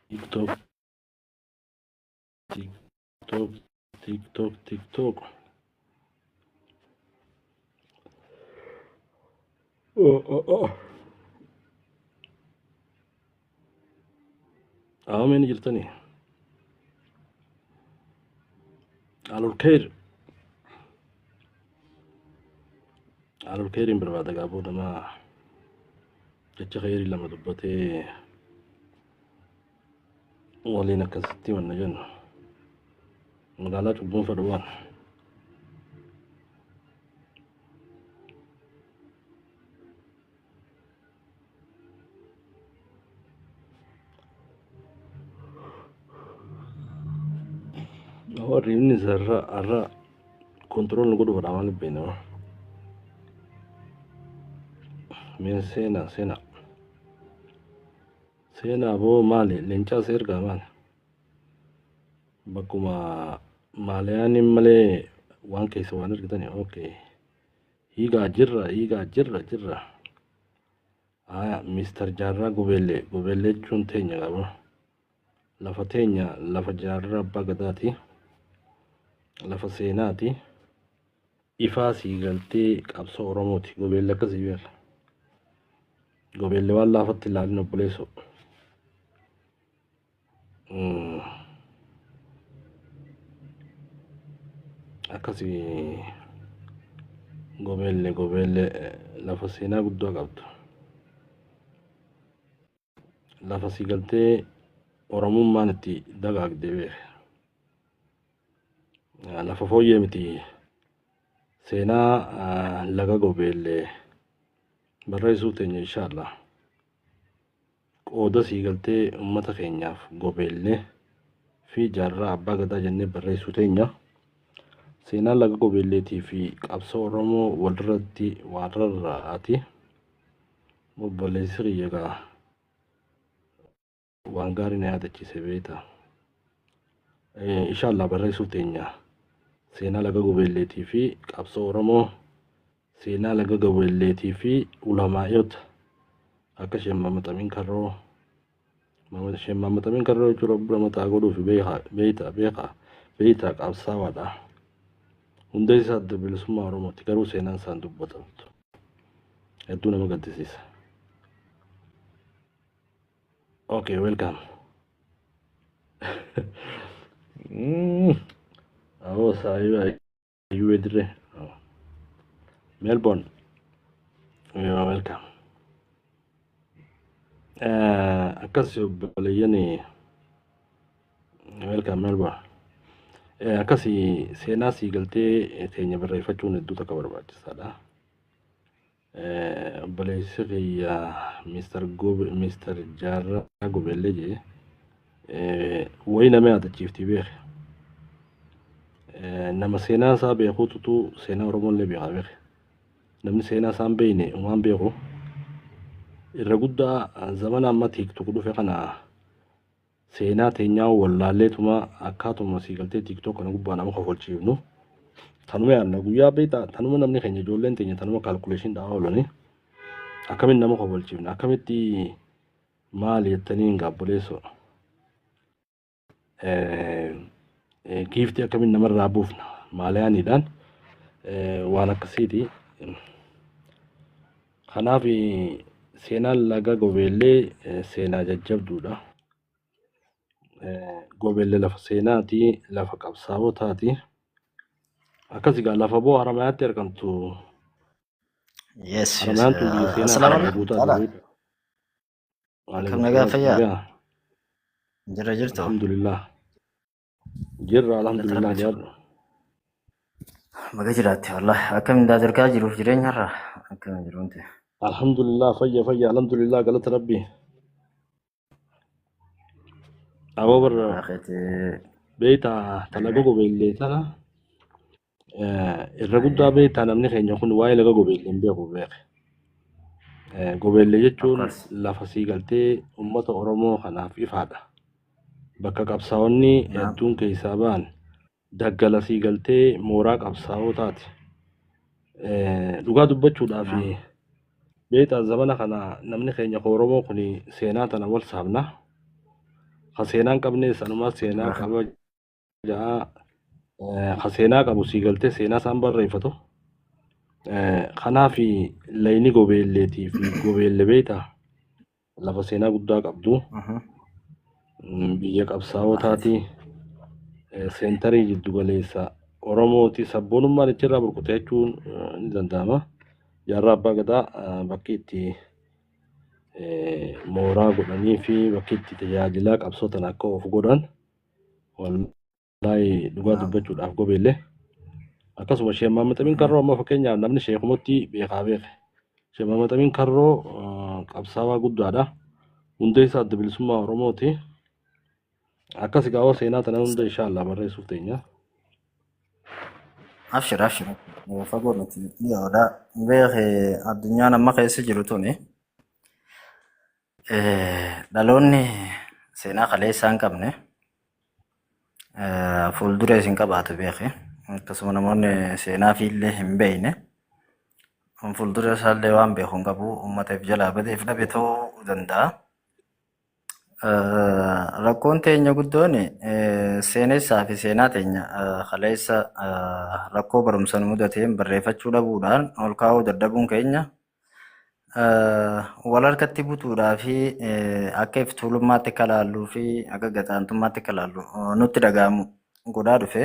TikTok, TikTok, TikTok, TikTok. Oh. من جرتني على الخير بربادة قابونا ما جتش خيري لما دبتي ولينا كستي والنجن مقالات وبون فدوان هو الريوني زرا كنترول نقول في العمل بينه من سينا أبو مالي لينشا سير كمان بكما مالياني مالي وان كيس وانر كتاني أوكي هيغا جرة مستر جارة قبيلة جون تينيا قبو لفا تينيا لفا جارة بغداتي لفا سيناتي إفاسي قلتي قبصو رموتي قبيلة كزيبير قبيلة والله فتي لالنا بوليسو akkasi gobeelle lafa seenaa guddaa qabdu lafa si galtee oromummaan itti dagaagde beeke lafa fooyyee miti seenaa laga gobeelle barreessuu teenya inshaallah qooda si galtee ummata keenyaaf gobeelle fi jaarraa abbaa gadaa jennee barreessuu teenya seenaa laga gobeelleetii fi qabsoo oromoo walirratti waarrarraati obboleessi kiyyagaa waan gaarii na yaadachiise beeta inshaallah barreessuu teenya seenaa laga gobeelleetii fi qabsoo oromoo seenaa laga gobeelleetii fi ulamaa'ota akka Sheekh Mahammad Amiin Karroo jechuun rabbi mataa godhuuf beeytaa qabsaawaadha hunda isaa adda bilisummaa oromooti garuu seenaan isaan dubbatamtu hedduu nama gaddisiisa. Okay, welcome. Sahiba you edre Melbourne, you are welcome. Akasi obboleeyyanii welcome Melbourne. Akkasi seenaa sii galtee teenya barreeffachuun hedduu takka barbaachisaadha. Obboleessi kiyya Mr. Jaarraa Gobeellee jee wayi nama yaadachiifti beeke. Nama seenaa isaa beekuutu seenaa Oromollee beekaa beeke. Namni seenaa isaan beeyne waan beeku irra guddaa zamana amma TikTok dhufe kana seenaa teenyaa wallaalleetuma akkaatuma sii galtee TikTok kana gubbaa nama kofalchiifnu tanuma yaadna guyyaa beektaa tanuma namni keenya ijoolleen teenya tanuma kaalkuleeshin dhahaa oolanii akkamitti nama kofalchiifna akkamitti maali jettanii hin gaabboleessoo giiftii akkamitti namarraa buufna maalayaaniidhaan waan akkasiiti. Kanaaf seenaan laga gobeellee seenaa jajjabduudha. Gobeellee lafa seenaati, lafa qabsaa'otaati. Akkasii gaa lafa boo haramayaatti argamtu. Yes. Haramayaan tun biyya seenaa guutaati. Kam nagaa fayyaa? Jirtu. Alhamdulillah. Alhamdulillah jaarra. Baga jiraatti wallahi akkam indaa dargaa jiruuf jireenyarra akkam jiruunte. Alhamdulillah fayya alhamdulillah galata rabbi. Aboo barra beeytaa talaga gobeellee tana irra guddaa beeytaa namni keenya kun waa'ee laga gobeellee hin beeku beeke. Gobeellee jechuun lafa sii galtee uummata Oromoo kanaaf ifaadha. Bakka qabsaa'onni hedduun keessaa ba'an daggala sii galtee mooraa qabsaa'otaati. Dhugaa dubbachuudhaaf beektaa zamana kana namni keenya Oromoo kun seenaa tana wal saabna. seenaan qabne sanumaa seenaa qaba jaa seenaa qabu sii galtee seenaa isaan barreeffatu. Kanaaf layni gobeelleetii fi gobeelle beektaa lafa seenaa guddaa qabdu biyya qabsaa'otaati seentarii jiddu galeessa Oromooti sabboonummaan achirraa burkutee jechuun ni danda'ama. Jaarraa abbaa gadaa bakki itti mooraa godhanii fi bakki itti tajaajilaa qabsootan akka of godhan wallahi dhugaa dubbachuudhaaf gobeellee. Akkasuma Sheekh Mahammad Amin Karroo amma fakkeenyaaf namni sheekumatti beekaa beeke. Sheekh Mahammad Amin Karroo qabsaawaa guddaadha. Hundee isaa adda bilisummaa Oromooti. Akkas gaawwa seenaa tana hunda inshaallah barreessuuf teenya. Abshir fagoo nuti dhiyoodha. Beeke addunyaan amma keessa jiru tuni dhaloonni seenaa kaleessaa hin qabne fuuldura isin qabaatu beeke. Akkasuma namoonni seenaa fiillee hin beekne fuuldura isaallee waan beeku hin qabu uummataaf jalaa badeef dhabe ta'uu danda'a. Rakkoon teenya guddoon seenessaa fi seenaa teenya kaleessa rakkoo barumsa nu mudateen barreeffachuu dhabuudhaan ol kaa'uu dadhabuun keenya wal harkatti butuudhaa fi akka iftuulummaatti akka laalluu fi akka gaxaantummaatti akka laallu nutti dhaga'amu godhaa dhufe.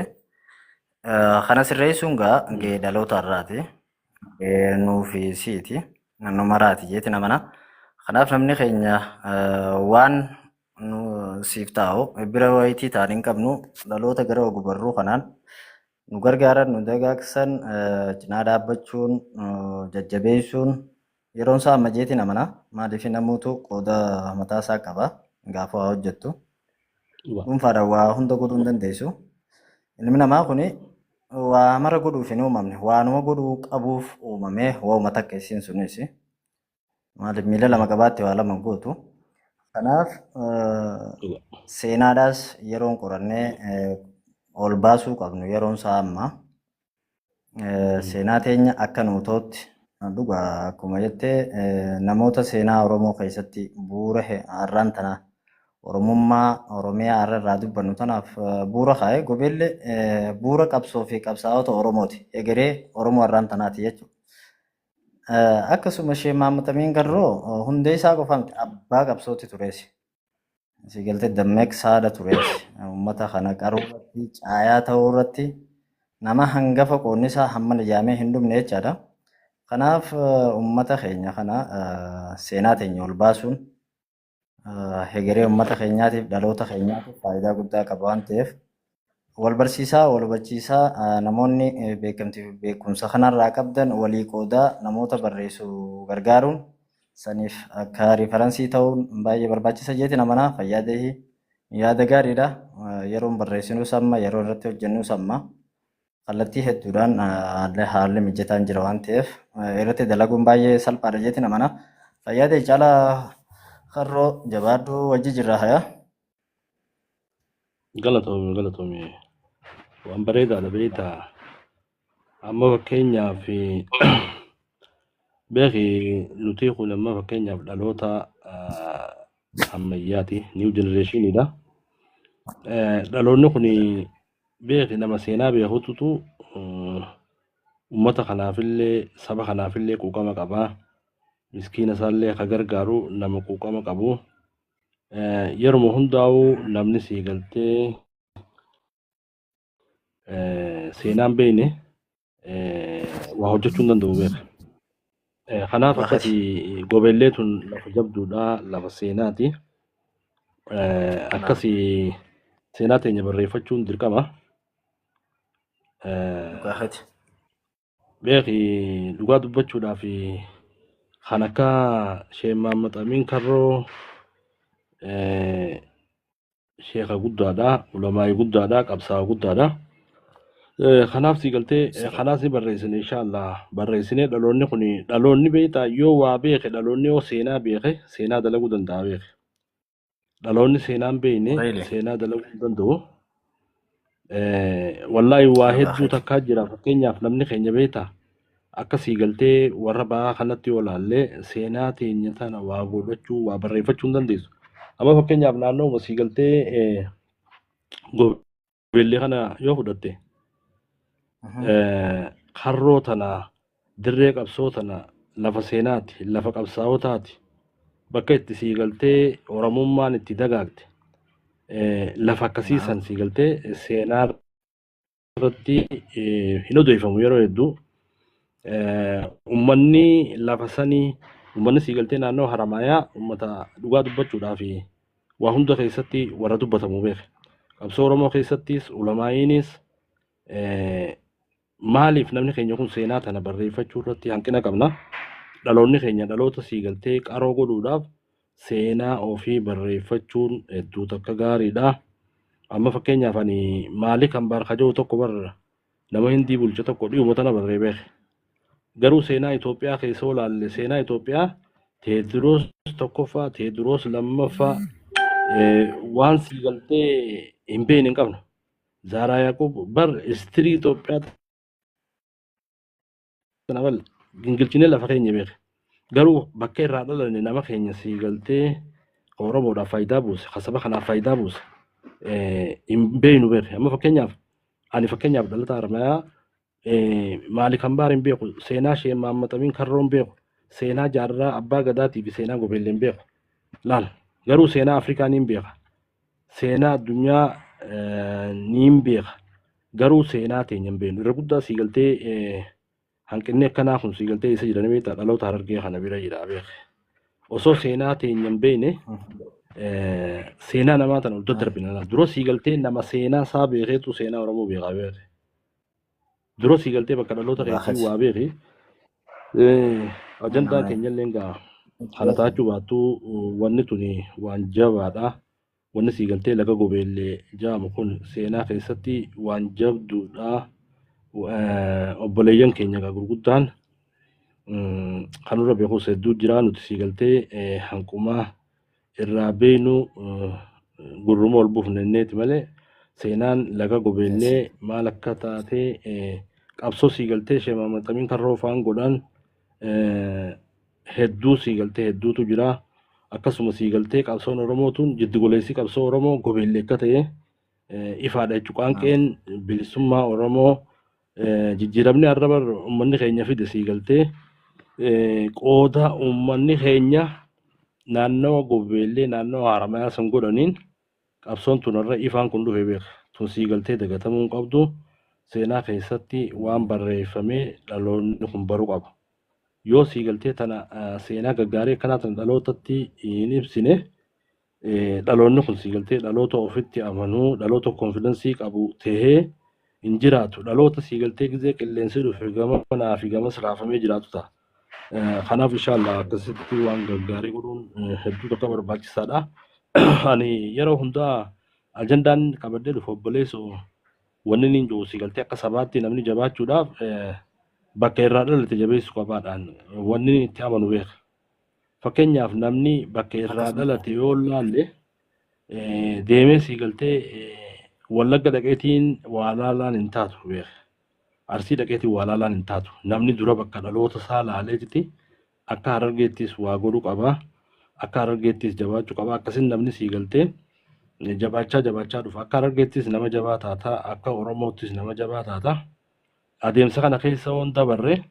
Kana sirreessuun gahee dhaloota irraati. Nuufi siiti naannoo maraati jeeti namana. Kanaaf namni keenya waan nu siif taa'u bira wayitii ta'anii hin qabnu dhaloota gara ogbarruu kanaan nu gargaaran nu dagaagsan cinaa dhaabbachuun jajjabeessuun yeroon isaa amma jeeti namana. Maaliif namuutu qooda mataa isaa qaba gaafa waa hojjettu. Dhuunfaadhaan waa hunda godhuu hin dandeessu. Ilmi namaa kuni waa mara godhuuf hin uumamne waanuma godhuu qabuuf uumamee waa'uma takka isiin sunis maaliif miila lama qabaatti waa lama gootu. Kanaaf seenaadhaas yeroon qorannee ol baasuu qabnu yeroon isaa amma seenaa teenya akka nuutootti dhugaa akkuma jettee namoota seenaa Oromoo keessatti bu'uura har'aan tana Oromummaa Oromiyaa har'a irraa dubbannu tanaaf bu'uura kaa'e gobeellee bu'uura qabsoo fi qabsaa'ota Oromooti. Egeree Oromoo har'aan tanaati jechuudha. Akkasuma Sheekh Mahammad Amin Karroo hundee isaa qofa miti abbaa qabsooti tureesi. Si galtee dammaqsaadha tureesi. Uummata kana qaruu irratti caayaa ta'uu irratti nama hangafa qoonni isaa hamma ijaamee hin dhumne jechaadha. Kanaaf uummata keenya kana seenaa teenya ol baasuun hegeree uummata keenyaatiif dhaloota keenyaatiif faayidaa guddaa qaba waan ta'eef wal barsiisaa wal hubachiisaa namoonni beekamtii fi beekumsa kanarraa qabdan walii qoodaa namoota barreessu gargaaruun saniif akka riifaransii ta'uun baay'ee barbaachisa jeeti namanaa fayyaadee yaada gaariidha. Yeroon barreessinuu samma yeroo irratti hojjennuu samma kallattii hedduudhaan haalli mijataan jira waan ta'eef irratti dalaguun baay'ee salphaadha jeeti namanaa fayyaadee caalaa Karroo jabaaduu wajji jirra haya. Galatoomii waan bareedaadha beektaa. Amma fakkeenyaaf beeki nuti kun amma fakkeenyaaf dhaloota ammayyaati new generationidha. Dhaloonni kun beeki nama seenaa beekututu uummata kanaafillee saba kanaafillee quuqama qabaa. Miskiina isaallee akka gargaaru nama quuqama qabu. Yeroo hundaa'u namni sii galtee seenaan beekne waa hojjechuu hin danda'u beeka. Kanaaf akkasii gobeellee tun lafa jabduudha lafa seenaati. Akkasii seenaa teenya barreeffachuun dirqama. Beeki dhugaa dubbachuudhaaf kan akka Sheekh Mahammad Amin Karroo sheeka guddaadha, ulamaa'ii guddaadha, qabsaa'aa guddaadha. Kanaaf sii galtee kanaas ni barreessine inshaallah barreessine dhaloonni kun dhaloonni beektaa yoo waa beeke dhaloonni yoo seenaa beeke seenaa dalaguu danda'a beeke. Dhaloonni seenaan beekne seenaa dalaguu hin danda'u. Wallaahi waa hedduu takkaa jira fakkeenyaaf namni keenya beektaa. Akka sii galtee warra ba'aa kanatti yoo laallee seenaa teenya tana waa godhachuu waa barreeffachuu hin dandeessu. Amma fakkeenyaaf naannoo masii galtee gobeellee kana yoo fudhatte harroo tana dirree qabsoo tana lafa seenaati lafa qabsaa'otaati bakka itti sii galtee oromummaan itti dagaagte lafa akkasiisan sii galtee seenaa irratti hin odeeffamu yeroo hedduu ummanni lafa sanii ummanni sii galtee naannoo Haramaayaa ummata dhugaa dubbachuudhaaf waa hunda keessatti warra dubbatamu beeke. Qabsoo Oromoo keessattis ulamaa'iinis maaliif namni keenya kun seenaa tana barreeffachuu irratti hanqina qabna. Dhaloonni keenya dhaloota sii galtee qaroo godhuudhaaf seenaa ofii barreeffachuun hedduu takka gaariidha. Amma fakkeenyaaf ani maali kan barkajoo tokko barra nama Hindii bulcha tokko dhiyuma tana barree beeke. Garuu seenaa Itoophiyaa keessa olaalle seenaa Itoophiyaa Teediroos tokkoffaa Teediroos lammaffaa waan sii galtee hin beekne hin qabnu. Zaaraa Yaaqoob bar istirii Itoophiyaa tana bal gingilchinee lafa keenya beeke. Garuu bakka irraa dhalanne nama keenya sii galtee Oromoodhaaf faayidaa buuse kasaba kanaaf faayidaa buuse hin beeknu beeke. Amma fakkeenyaaf dhalataa Haramaayaa maali kan baar hin beeku seenaa ishee maammatamin karroon beeku seenaa jaarraa abbaa gadaatii fi seenaa gobeellee hin beeku laal garuu seenaa Afrikaa ni beeka seenaa addunyaa ni beeka garuu seenaa teenya hin beeknu irra guddaa sii galtee hanqinni akkanaa kun sii galtee isa jedhanii beektaa dhaloota Harargee kana bira jira beeke osoo seenaa teenya hin beekne seenaa namaa tana ol daddarbina dura sii galtee nama seenaa isaa beekeetu seenaa Oromoo beekaa beeke. Dura sii galtee bakka dhaloota keessatti waa beeki. Ajandaan keenya illee egaa kana taachuu baattuu wanni tuni waan jabaadha. Wanni sii galtee laga gobeellee jaamu kun seenaa keessatti waan jabduudha. Obboleeyyan keenya egaa gurguddaan kanurra beekus hedduu jira nuti sii galtee hanqumaa irraa beeynu gurruma ol buufnenneeti malee. Seenaan laga gobeellee maal akka taatee qabsoo sii galtee ishee maammatamin karroo faan godhan hedduu sii galtee hedduutu jira. Akkasuma sii galtee qabsoon Oromootuun jiddugoleessi qabsoo Oromoo gobeellee akka ta'e ifaadha jechuudha. Qaanqeen bilisummaa Oromoo jijjiiramni arraba uummanni keenya fide sii galtee qooda uummanni keenya naannoo gobeellee naannoo Haramaayaa san godhaniin qabsoon tunarra ifaan kun dhufe beeka. Tun sii galtee dagatamuu qabdu seenaa keessatti waan barreeffamee dhaloonni kun baruu qaba. Yoo sii galtee tana seenaa gaggaarii akkanaa tana dhalootatti hin ibsine dhaloonni kun sii galtee dhaloota ofitti amanuu dhaloota konfidensii qabu tahee hin jiraatu. Dhaloota sii galtee gizee qilleensi dhufe gama kanaa fi gamas raafamee jiraatu ta'a. Kanaaf inshaallah akkasitti waan gaggaarii godhuun hedduu tokko barbaachisaadha. Ani yeroo hundaa ajandaan qabadee dhufu obboleessu wanni niin jiru sii galtee akka sabaatti namni jabaachuudhaaf bakka irraa dhalate jabeessu qabaadhaan wanni itti amanu beeka. Fakkeenyaaf namni bakka irraa dhalate yoo laalle deemee sii galtee Wallagga dhaqeetiin waa laalaan hin taatu beeka. Arsii dhaqeetiin waa laalaan hin taatu. Namni dura bakka dhaloota isaa laaleetti akka Harargeettis waa godhuu qaba. Akka Harargeettis jabaachuu qaba. Akkasiin namni sii galtee jabaachaa dhufa. Akka Harargeettis nama jabaa taata. Akka Oromoottis nama jabaa taata. Adeemsa kana keessa waan dabarre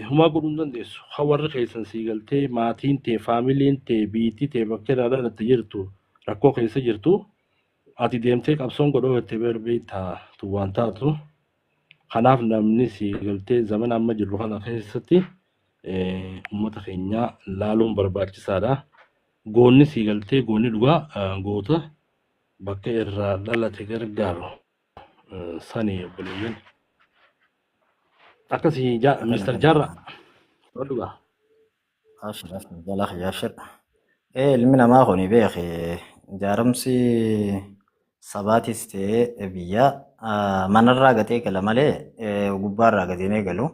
humaa godhuu hin dandeessu. Hawarri keessan sii galtee maatiin tee faamiliin tee biitii tee bakka irraa dhalatte jirtu rakkoo keessa jirtu. Ati deemtee qabsoon godhoo itti beerbee taatu waan taatu. Kanaaf namni sii galtee zaman amma jirru kana keessatti uummata keenya laaluun barbaachisaadha. Goonni sii galtee goonni dhugaa goota bakka irraa dhalate gargaaru sanii obboleeyyan. Akkasii Mr. Jaarraa dhugaa. Yaashir. Ilmi namaa kuni beekee ijaaramsi sabaatis ta'ee biyyaa manarraa gatee gala malee gubbaarraa gatee hin galu.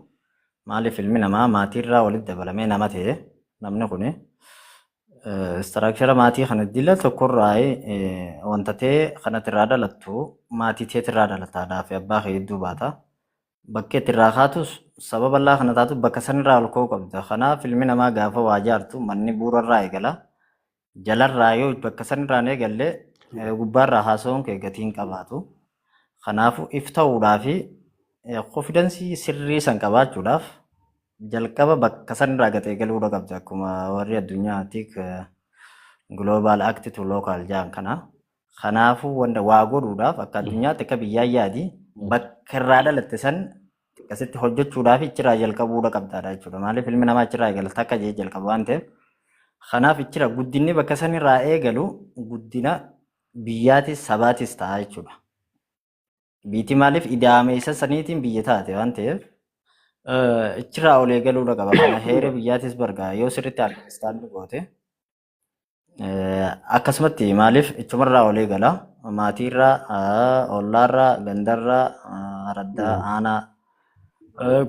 Maaliif ilmi namaa maatiirraa walitti dabalamee nama ta'e namni kuni istiraakchara maatii kana dila tokkorraa wanta ta'e kanatirraa dhalattu maatii teetirraa dhalataadhaa fi abbaa kee hedduu baata. Bakka ittirraa kaatus sababa allaa kana taatu bakka sanirraa ol ka'uu qabda. Kanaaf ilmi namaa gaafa waa jaartu manni bu'uurarraa eegala. jalarraa yoo bakka sanirraan eegalle gubbaarraa haasa'uun kee gatiin qabaatu. Kanaafuu if ta'uudhaa fi konfidensii sirrii san qabaachuudhaaf jalqaba bakka sanirraa gatee galuudha qabdi akkuma warri addunyaatti global act to local jaan kana. Kanaafuu wanta waa godhuudhaaf akka addunyaatti akka biyyaa yaadi bakka irraa dhalatte san akkasitti hojjechuudhaaf ichirraa jalqabuudha qabdaadha jechuudha. Maaliif ilmi namaa ichirraa eegalta akka jee jalqabu waan ta'eef. Kanaaf ichirra guddinni bakka sanirraa eegalu guddina biyyaatis sabaatis ta'a jechuudha. Biitii maaliif idaame isa saniitiin biyya taate waan ta'eef ichirraa ol eegaluudha qaba. Kana heera biyyaatis bargaa yoo sirriitti argistaanni goote akkasumatti maaliif ichumarraa ol eegala maatiirraa, ollaarraa, gandarraa, araddaa, aanaa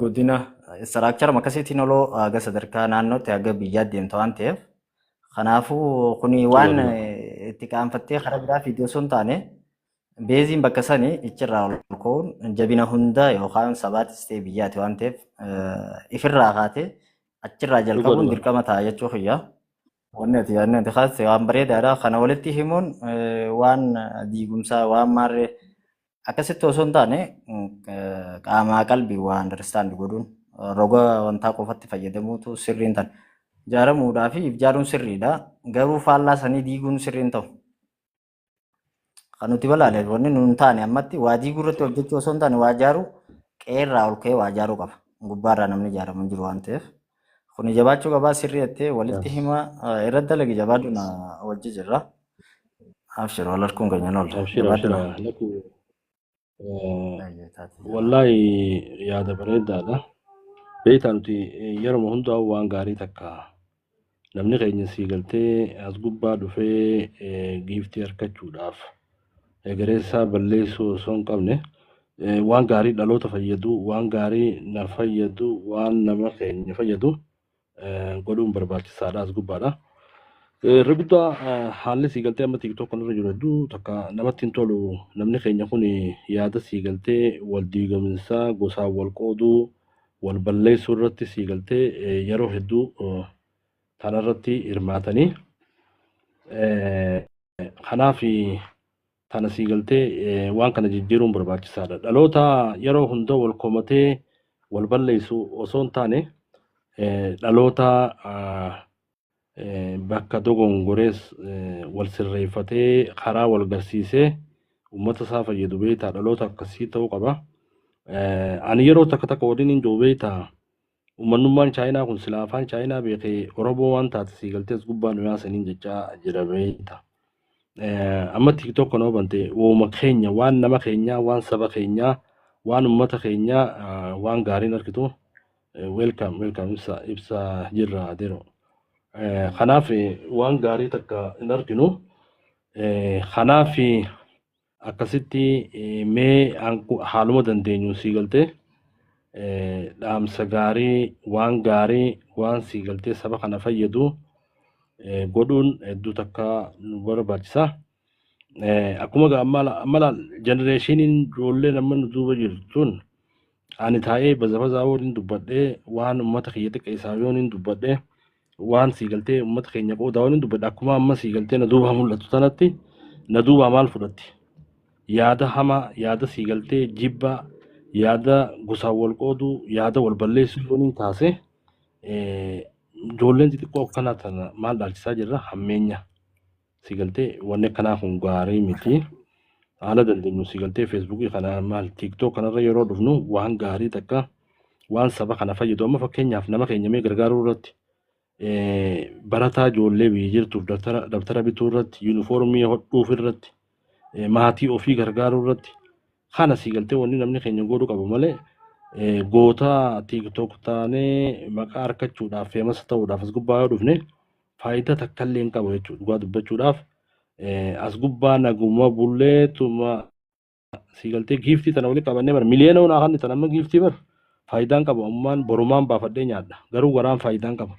guddina istiraakchara akkasiitiin oloo aga sadarkaa naannootti aga biyyaa deemta waan ta'eef. Kanaafuu kuni waan itti qaanfattee karaa biraa fiidiyoo sun taane beeziin bakka sanii ichirraa ol ka'uun jabina hunda yookaan sabaatis ta'e biyyaati waan ta'eef ifirraa kaatee achirraa jalqabuun dirqama ta'a jechuu fayyaa. Wanni ati yaadne kaase waan bareedaadha. Kana walitti himuun waan diigumsaa waan maarree akkasitti osoo hin taane qaamaa qalbii waa understand godhuun roga wantaa qofatti fayyadamuutu sirriin tan ijaaramuudhaa fi ijaaruun sirriidha. Garuu faallaa sanii diiguun sirriin ta'u. Kan nuti balaalee wanni nuun taane ammatti waa diiguu irratti hojjechuu osoo hin taane waa ijaaruu qeerraa ol ka'ee waa ijaaruu qaba. Gubbaarraa namni ijaaramu jiru waan ta'eef. Kun jabaachuu qabaa sirrii jettee walitti hima irratti dalagi jabaadhu na wajji jirra. Abshir wal harkuun keenya noolta. Wallahi yaada bareedaadha. Beektaa nuti yeroo hundaa waan gaarii takka namni keenya sii galtee as gubbaa dhufee giiftii harkachuudhaaf egereessaa balleessuu osoo hin qabne waan gaarii dhaloota fayyadu, waan gaarii na fayyadu, waan nama keenya fayyadu godhuun barbaachisaadha as gubbaadha. Irra guddaa haalli sii galtee amma TikTok kanarra jiru hedduu takka namatti hin tolu. Namni keenya kun yaada sii galtee wal diigaminsaa gosaan wal qooduu wal balleessuu irratti sii galtee yeroo hedduu kanarratti hirmaatanii kanaaf tana sii galtee waan kana jijjiiruun barbaachisaadha. Dhaloota yeroo hunda wal komatee wal balleessu osoo hin taane dhaloota bakka dogongorees wal sirreeffatee karaa wal garsiisee uummata isaa fayyadu beektaa dhaloota akkasii ta'uu qaba. Ani yeroo takka takka waliin hin jiru beektaa uummanummaan chaayinaa kun silaa afaan chaayinaa beekee Oromoo waan taate sii galtee as gubbaa nuyaa saniin jechaa jira beektaa. Amma TikTok kanoo bante uuma keenya waan nama keenyaa waan saba keenyaa waan uummata keenyaa waan gaariin argitu welcome ibsa jirra adeero. Kanaaf waan gaarii takka hin arginu. Kanaaf akkasitti mee haaluma dandeenyu sii galtee dhaamsa gaarii waan sii galtee saba kana fayyadu godhuun hedduu takka nu barbaachisa. Akkuma amma genereeshiniin ijoollee nama nu duuba jirtuun ani taa'ee baza waliin dubbadhee waan uummata kiyya xiqqeessaa yoon dubbadhee waan sii galtee uummata keenya qoodaa waliin dubbadhe akkuma amma sii galtee na duuba mul'atu sanatti na duuba maal fudhatti? Yaada hamaa, yaada sii galtee jibba, yaada gosaan wal qooduu, yaada wal balleessuu yoon taase ijoolleen xixiqqoo akkanaa tana maal dhaalchisaa jirra hammeenya sii galtee wanni akkanaa kun gaarii miti. Haala dandeenyu sii galtee feesbuukii kana maal TikTok kanarra yeroo dhufnu waan gaarii takka waan saba kana fayyadu amma fakkeenyaaf nama keenya mee gargaaruu irratti barataa ijoollee biyya jirtuuf dabtara bituu irratti yuunifoormii hodhuuf irratti maatii ofii gargaaruu irratti kana sii galtee wanni namni keenya godhuu qabu malee goota TikTok taanee maqaa harkachuudhaaf feemasa ta'uudhaaf as gubbaa yoo dhufne faayidaa takka illee hin qabu jechuudha. Dhugaa dubbachuudhaaf as gubbaa naguma bulleetuma sii galtee giiftii tana waliin qabannee bara miliyoona hunaa kan tana amma giiftii bara faayidaan qabu ammaan borumaan baafadhee nyaadha garuu waraan faayidaan qaba.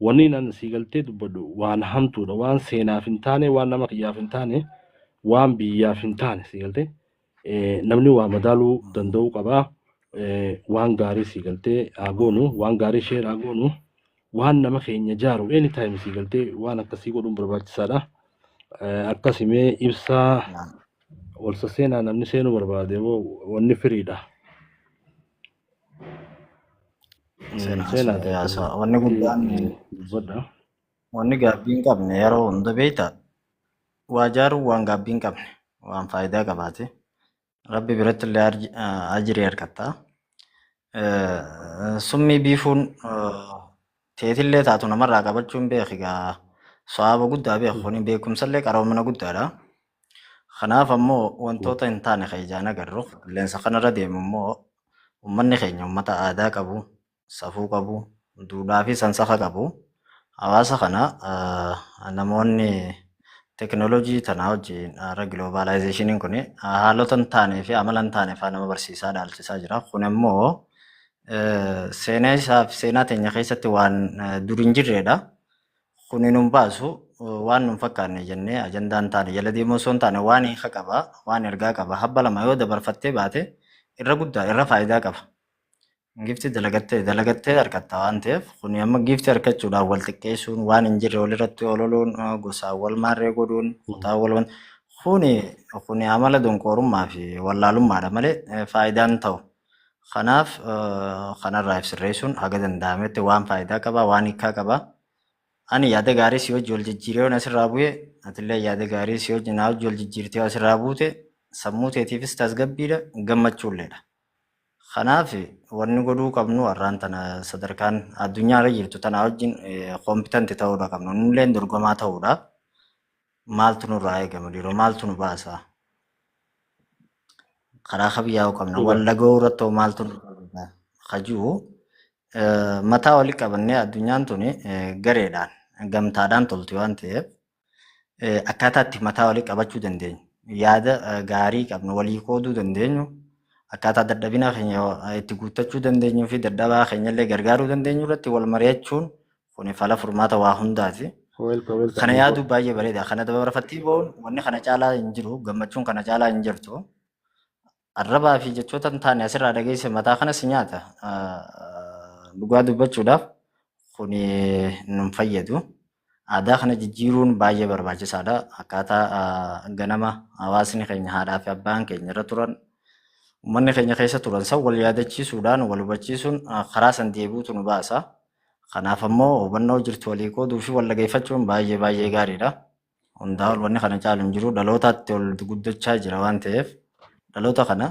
Wanni nan sii galtee dubbadhu waan hamtuudha waan seenaaf hin taane waan nama kiyyaaf hin taane waan biyyaaf hin taane sii galtee namni waa madaaluu danda'uu qabaa. Waan gaarii sii galtee haa goonu waan gaarii sheer haa goonu waan nama keenya jaaru anytime sii galtee waan akkasii godhuun barbaachisaadha. Akkasimee ibsaa walsa seenaa namni seenuu barbaade wanni firiidha. Seenaa wanni guddaan dubbadha. wanni gaabbii hin qabne yeroo hunda beekta waa jaaruun waan gaabbii hin qabne waan faayidaa qabaate rabbi biratti illee ajirii argatta. Summii biifuun teetillee taatu namarraa qabachuun beekigaa sawaaba guddaa beeku kuni beekumsallee qaroomina guddaadha. Kanaaf ammoo wantoota hin taane kan ijaan agarru qilleensa kanarra deemu immoo uummanni keenya uummata aadaa qabu, safuu qabu, duudhaa fi sansaka qabu. Hawaasa kana namoonni teknoolojii tanaa wajjin har'a giloobaalaayizeeshiniin kun haalota hin taanee fi amala hin taane fa'aa nama barsiisaa dhaalchisaa jira. Kun immoo seenaa isaa fi seenaa teenya keessatti waan dur hin jirredha. Kun nun baasu waan nun fakkaanne jennee ajandaan taane jala deemuu osoo hin taane waan hiika qaba, waan ergaa qaba. Habba lama yoo dabarfattee baate irra guddaa irra faayidaa qaba. Gifti dalagattee argatta waan ta'eef kun amma gifti argachuudhaaf wal xiqqeessuun waan hin jirre walirratti ololuun gosaan wal maarree godhuun kutaa wal kun amala donkoorummaa fi wallaalummaadha malee faayidaan ta'u. Kanaaf kanarraa ibsirreessuun haga danda'ametti waan faayidaa qaba, waan hiikaa qaba. Ani yaada gaarii si hojii wal jijjiiree asirraa bu'e atillee yaada gaarii si hojii naa hojii wal jijjiirtee asirraa buute sammuu teetiifis tasgabbiidha gammachuulleedha. Kanaaf wanni godhuu qabnu har'aan tana sadarkaan addunyaarra jirtu tana wajjin kompitanti ta'uudha qabnu. Nullee dorgomaa ta'uudhaaf maaltu nurraa eegama dhiiroo maaltu nu baasa? Karaa kabiyyaa'uu qabna. Wallagoo irratti maaltu nu baasa? Kajuu mataa walii qabannee addunyaan tuni gareedhaan gamtaadhaan tolti waan ta'eef akkaataa itti mataa walii qabachuu dandeenyu. Yaada gaarii qabnu walii qooduu dandeenyu. Akkaataa dadhabina keenya itti guuttachuu dandeenyuu fi dadhabaa keenyallee gargaaruu dandeenyu irratti wal mari'achuun kun fala furmaata waa hundaati. Kana yaaduu baay'ee bareeda. Kana dabarfattii ba'uun wanni kana caalaa hin jiru. Gammachuun kana caalaa hin jirtu. Arrabaa fi jechoota hin taane asirraa dhageesse mataa kanas nyaata. Dhugaa dubbachuudhaaf kun nun fayyadu. Aadaa kana jijjiiruun baay'ee barbaachisaadha. Akkaataa ganama hawaasni keenya haadhaa fi abbaan keenya irra turan uummanni keenya keessa turan san wal yaadachiisuudhaan wal hubachiisuun karaa san deebi'uutu nu baasa. Kanaaf ammoo hubannoo jirtu walii qooduu fi wal dhageeffachuun baay'ee gaariidha. Hundaa ol wanni kana caalu hin jiru dhalootaatti ol guddachaa jira waan ta'eef dhaloota kana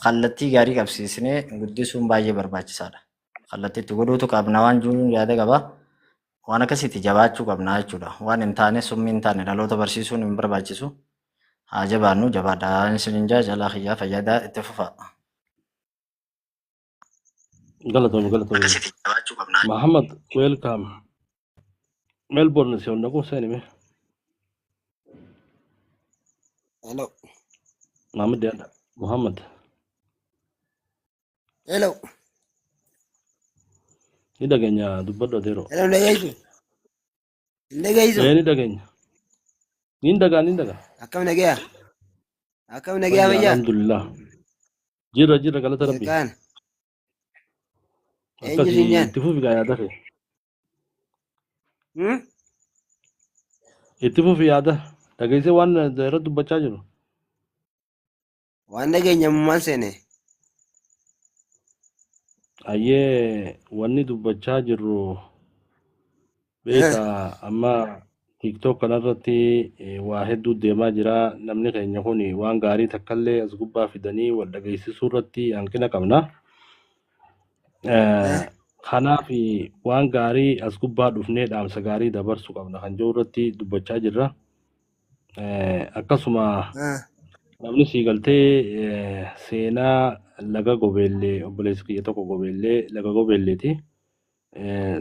kallattii gaarii qabsiisnee guddisuun baay'ee barbaachisaadha. Kallattii itti godhuutu qabna waan jiruun yaada qaba. Waan akkasitti jabaachuu qabna jechuudha. Waan hin taane summii hin taane dhaloota barsiisuun hin barbaachisu. Haa jabaannu jabaadhaan isiniin jalaa xiyyaa fayyadaa itti fufa. Galatoom. Muhammad welcome. Melbourne si on nako seni me. Hello. Muhammad. Hello. Ni dagenya dubbadho dero. Hello dhageysu. Ni dagenya. Ni daga. Akkam nagaya. Bayya. Alhamdulillah. Jira galata rabbi. Kan. Akkasi tifu fi yaada fe. Itti fufi yaada. Dhageessee waan irratti dubbachaa jiru. Waan dhageenyamummaan seene. Ayyee wanni dubbachaa jirru beeka amma TikTok kanarratti waa hedduu deemaa jira. Namni keenya kun waan gaarii takkallee as gubbaa fidanii wal dhageessisuu irratti hanqina qabna. Kanaaf waan gaarii as gubbaa dhufnee dhaamsa gaarii dabarsuu qabna kan jiru irratti dubbachaa jirra. Akkasuma namni sii galtee seenaa laga gobeellee obboleessi kiyya tokko gobeellee laga gobeelleeti.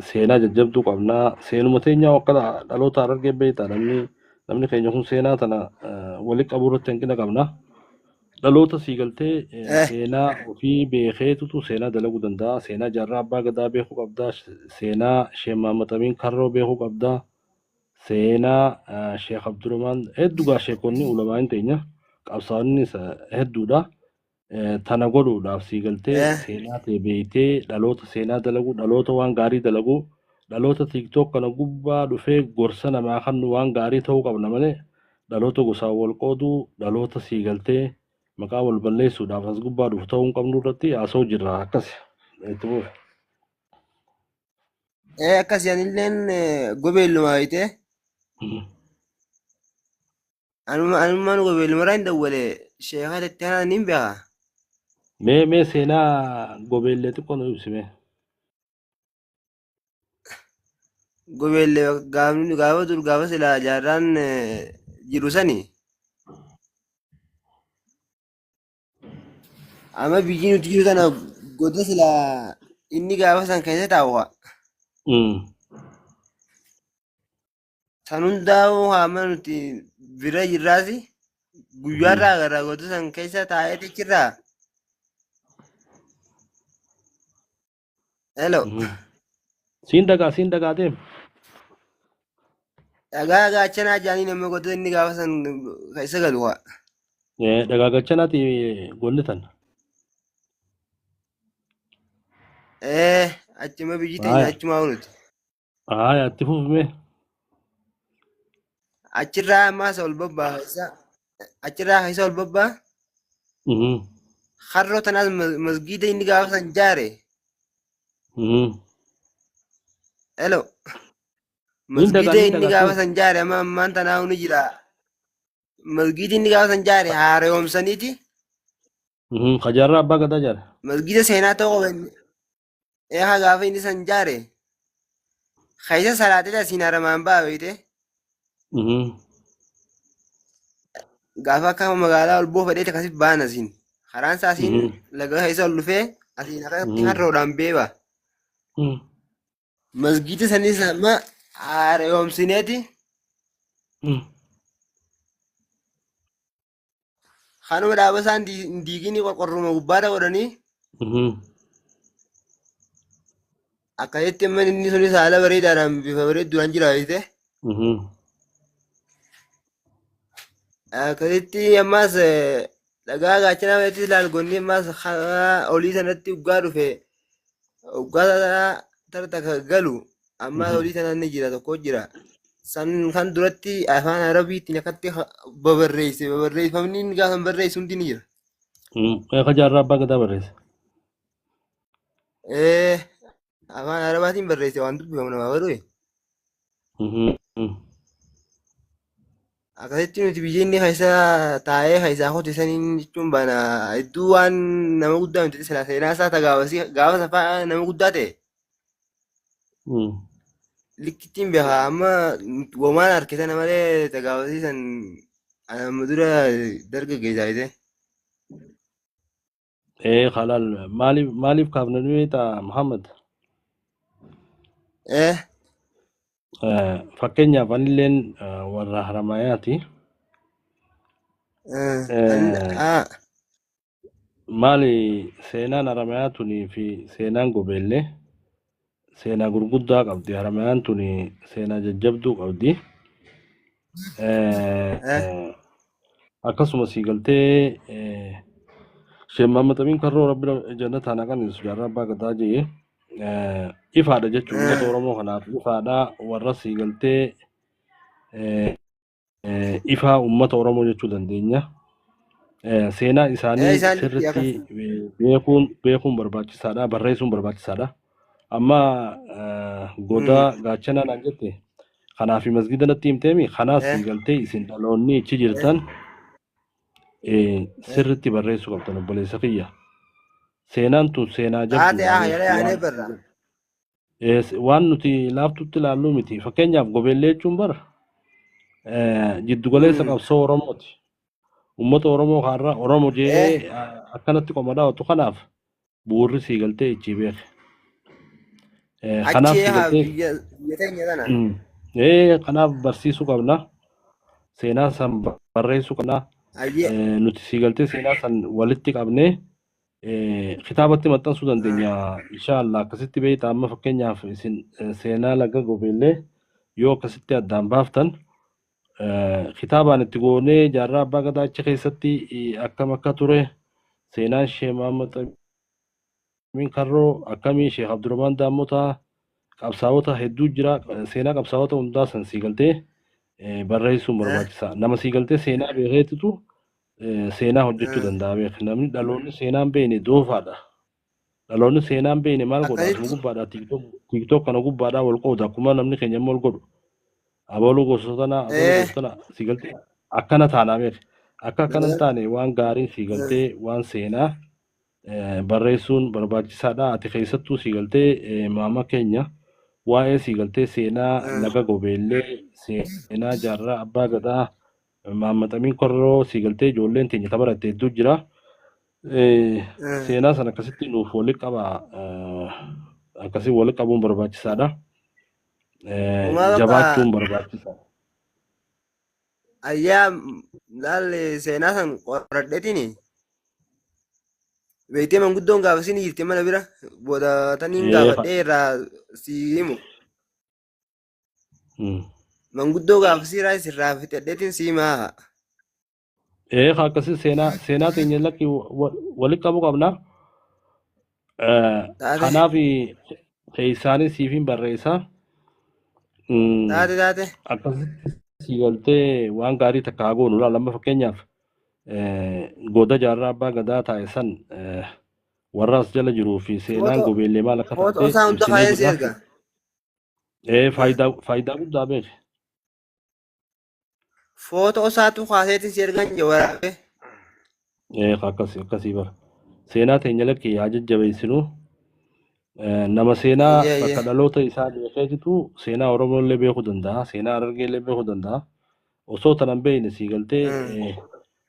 Seenaa jajjabduu qabna. Seenuma teenyaa akka dhaloota argee beektaa namni keenya kun seenaa tana walitti qabuu irratti hanqina qabna. Dhaloota sii galtee seenaa ofii beekeetutu seenaa dalaguu danda'a. Seenaa jaarraa abbaa gadaa beekuu qabda. Seenaa Sheekh Mahammad Amiin Karroo beekuu qabda. Seenaa Sheekh Abdurrahmaan hedduugaa sheekonni ulamaa hin teenya qabsaa'onni hedduudha. Tana godhuudhaaf sii galtee seenaa ta'e beektee dhaloota seenaa dalaguu dhaloota waan gaarii dalaguu dhaloota tiktok kana gubbaa dhufee gorsa namaa kan waan gaarii ta'uu qabna malee dhaloota gosaan wal qooduu dhaloota siigaltee maqaa wal balleessuudhaaf as gubbaa dhufu ta'uu hin qabnu irratti haasa'u jirra akkas itti fufe. Akkas yanilleen gobeelluma waayite. Anumaan gobeellumarraa hin dawwale sheekaa itti aanaan hin beekaa. Mee seenaa gobeellee xiqqoo nu ibsime. Gobeellee gaafa dur gaafa silaa jaarraan jiru sani. Amma biyyi nuti jiru sana goda silaa inni gaafa san keessa taa'uudha. San hundaa'uu hamma nuti bira jirraasi guyyaarraa gara goda san keessa taa'ee jirraa. Hello. Siin dhagaa deem. Dhagaa gaachanaa jaanii nama goda inni gaafa san keessa galu waa. Dhagaa gaachanaati golli tan. Achuma biyyi teenya achuma nuti. Itti fufime. Achirraa ammaas ol bobbaa achirraa keessa ol bobbaa. Harroo tanaas masgiida inni gaafa san jaare. Hello. Masgiida inni gaafa san jaare amma ammaan tanaa ni jira. Masgiida inni gaafa san jaare haareewwamsaniiti. Kajaarraa abbaa gadaa jaare. Masgiida seenaa ta'uu qaban. Gaafa inni san jaare. Keessa salaatee asiin haramaan ba'a beekte. Gaafa akka magaalaa ol boofadhee akkasitti ba'an asiin. Karaan isaa asiin laga keessa ol dhufee asiin akkatti harroodhaan beeba. Masgiida sanis amma haareewwamsineeti. Kanuma dhaaba isaan diigini qorqorroma gubbaadha godhanii. Akkasitti amma inni sunis haala bareedaadhaan bifa bareedduudhaan jira beekte. Akkasitti ammas dhagaa gaachanaa walitti ilaalgonni ammas olii sanatti uggaa dhufe uggaa tarta galu ammas olii sanaan ni jira tokko jira. San kan duratti afaan arabiitiin akkatti babarreeffamni inni gaafa barreessu hundi ni jira. Kajaarraa abbaa gadaa barreesse. Afaan arabaatiin barreesse waan dubbifamu namaa barue. Akkasitti nuti biyya inni keessa taa'ee keessaa qotisaniin jechuun baana hedduu waan nama guddaa nuti seenaa isaa gaafa safaa nama guddaa ta'e. Likkittiin beekaa amma womaan harkisan malee tagaafasiisan amma dura dargaggeessaa ta'e. Halal maaliif kaafna nuyi ta'a Muhammad? Fakkeenyaaf anilleen warra haramayaati. Maali seenaan haramayaa tunii fi seenaan gobeellee seenaa gurguddaa qabdi. Haramayaan tuni seenaa jajjabduu qabdi. Akkasuma siigaltee Sheekh Muhammad Amin Karroo Rabbi jannataan haqan jaarraa abbaa gadaa jee ifaadha jechuun uummata Oromoo kanaaf ifaadha warra siigaltee ifaa uummata Oromoo jechuu dandeenya. Seenaa isaanii sirriitti beekuun barbaachisaadha, barreessuun barbaachisaadha. Amma goda gaachanaa naan jette kanaaf masgiida natti himteemi kanaas siigaltee isin dhaloonni ichi jirtan sirriitti barreessuu qabdan obboleessa kiyya. Seenaan tun seenaa jabduu waan nuti laaftutti ilaallu miti. Fakkeenyaaf gobeellee jechuun bara jiddugaleessa qabsoo Oromooti. Uummata Oromoo kaarraa Oromoo jee akkanatti qomadaa otoo kanaaf bu'uurri siigaltee ichi beeke. Kanaaf barsiisuu qabna. Seenaa san barreessuu qabna. Nuti siigaltee seenaa san walitti qabnee kitaabatti maxxansuu dandeenya. Inshaallah akkasitti beekta amma fakkeenyaaf isin seenaa laga gobeellee yoo akkasitti addaan baaftan kitaabaan itti goonee jaarraa abbaa gadaa achi keessatti akkam akka ture seenaan Sheekh Muhammad Amin Karroo akkamii Sheekh Abdurrahmaan Daammotaa qabsaa'ota hedduu jira seenaa qabsaa'ota hundaa san siigaltee barreessuun barbaachisaa nama siigaltee seenaa beekeetitu seenaa hojjechuu danda'a beek namni dhaloonni seenaa hin beekne doofaadha dhaloonni seenaa hin beekne maal godha asuma akkasitti gubbaadha tiiktook kana gubbaadha wal qooda akkuma namni keenya immoo wal godhu abaluu gosootana siigaltee akkana taanaa beek akka akkana hin taane waan gaarii siigaltee waan seenaa barreessuun barbaachisaadha ati keessattuu siigaltee maama keenya waa'ee siigaltee seenaa laga gobeellee seenaa jaarraa abbaa gadaa maammaxamiin korroo siigaltee ijoolleen teenya tabaratte hedduu jira seenaa sana akkasitti nuuf walitti qaba akkasii walitti qabuun barbaachisaadha jabaachuun barbaachisaadha. Ayyaa laalle seenaa san qoradheetini beektee manguddoon gaafasiin jirti mana bira booda taniin gaafadhee irraa si himu manguddoo gaafasii irraa isirraa fixadheetiin si himaa. Akkasii seenaa teenya lakki walitti qabu qabna. Kanaaf keessaanis siifin barreessaa. Taate. Akkasitti siigaltee waan gaarii takka haa goonu lamma fakkeenyaaf goda jaarraa abbaa gadaa taa'e san warra as jala jiruu fi seenaan gobeellee maal akka taate faayidaa guddaa beeke. Footoo isaatu kaaseetiin si ergan jawaabe. Akkasii bara seenaa teenya lakkee haa jajjabeessinu nama seenaa bakka dhaloota isaa beekeetitu seenaa Oromollee beekuu danda'a seenaa Harargeellee beekuu danda'a osoo tanan beekne siigaltee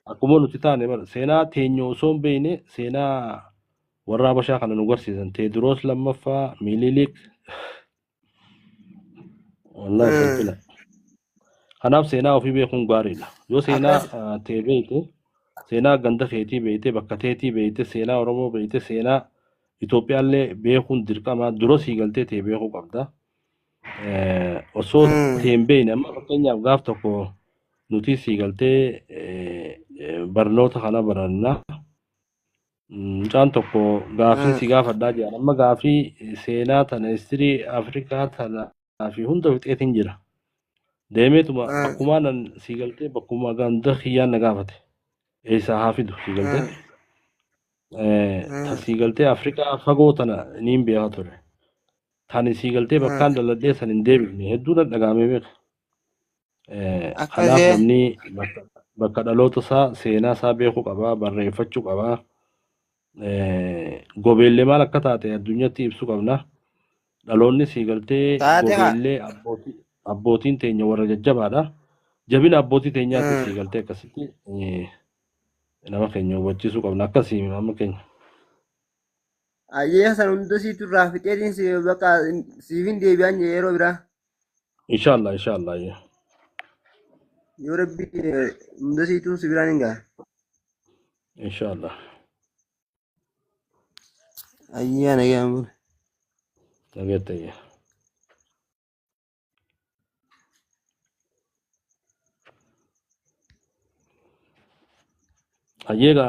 akkuma nuti taane bara seenaa teenya osoo hin beekne seenaa warra Habashaa kana nu garsiisan Teediroos lammaffaa Minilik wallahi salphina. Kanaaf seenaa ofii beekuun gaariidha. Yoo seenaa ta'e beekte seenaa ganda keetii beekte bakka teetii beekte seenaa Oromoo beekte seenaa Itoophiyaallee beekuun dirqama dura siigaltee ta'e beekuu qabda. Osoo ta'e hin beekne amma fakkeenyaaf gaaf tokko nuti siigaltee barnoota kana baranna. Mucaan tokko gaafii si gaafadhaa jiran amma gaafii seenaa tana histirii Afrikaa tanaa fi hunda fixeetiin jira. Deemeetuma akkuma nan siigaltee bakkuma ganda kiyyaan na gaafate eessaa haa fidu siigaltee siigaltee Afrikaa fagoo tana niin beekaa ture tani siigaltee bakkaan daladhee san hin deebifne hedduu dhagahamee beeka kanaaf namni bakka dhaloota isaa seenaa isaa beekuu qabaa barreeffachuu qabaa gobeellee maal akka taate addunyaatti ibsuu qabna dhaloonni siigaltee gobeellee abbootiin teenya warra jajjabaadha. Jabina abbootii teenyaatti siigaltee akkasitti nama keenya hubachiisuu qabna akkasii nama keenya. Ayyee san hunda siitu irraa fixeetiin si bakka siifin deebi'an yeroo biraa. Inshallah. Yoo rabbi hunda siitu si biraan hin ga'a. Inshallah. Ayyee nagaan bulu. Nageettayya. Ayyeega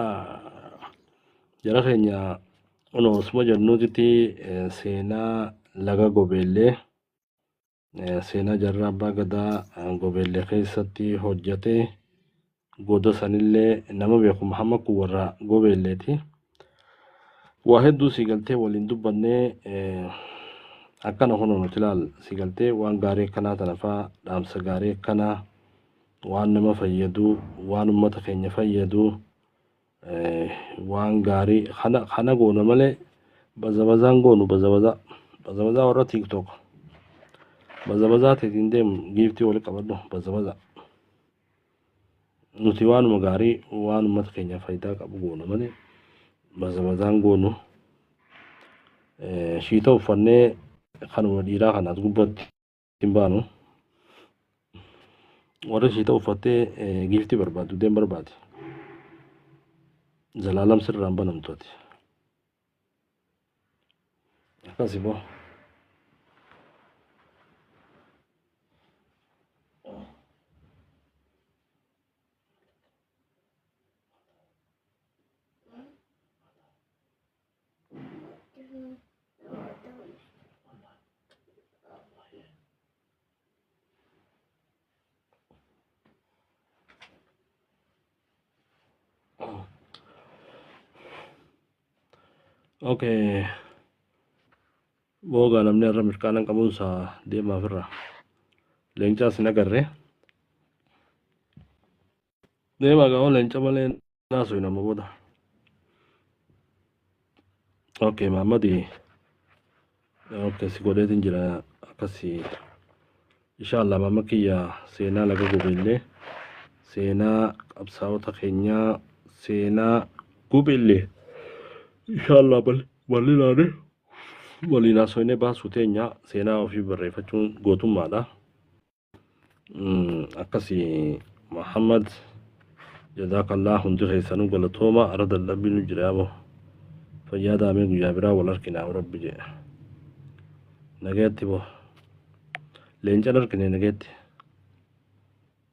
jara keenya osuma jennuutitti seenaa laga gobeellee seenaa jarraa abbaa gadaa gobeellee keessatti hojjate goda sanillee nama beeku Muhammad kun warra gobeelleeti. Waa hedduu siigaltee waliin dubbannee akkana hono nuti ilaal siigaltee waan gaarii akkanaa tana fa'aa dhaamsa gaarii akkanaa waan nama fayyadu waan uummata keenya fayyadu. Waan gaarii kana goona malee bazabazaan goonu bazabazaa warra TikTok bazabazaa teetiin deemu giiftii wali qabadhu bazabaza nuti waanuma gaarii waan uummata keenya faayidaa qabu goona malee bazabazaan goonu shiita uffannee kanuma dhiiraa kanaas gubbatti hin baanu warra shiita uffattee giiftii barbaadu deem barbaade. Zalaalam sirraan banamtooti. Akkasii boo. Okay, boga namni irra mirqaanan qabuunsa deemaaf irra. Leencaas hin agarre. Deemaa gaafa leenca malee naasu hin amma booda. Okay, Mahammadi. Okay, si godheetiin jira akkasii. Inshallah mamma kiyya seenaa laga gubeellee, seenaa qabsaa'ota keenyaa, seenaa gubeellee. Inshallah bal'inaane waliin haasofnee baasuu teenya seenaa ofii barreeffachuun gootummaadha. Akkasii Muhammad jazaakallah hundi keessanuu galatooma ara dadhabbii nu jira yaabo fayyaa daamee guyyaa biraa wal arginaa rabbi jedhe nageetti boo leencan argine nageetti.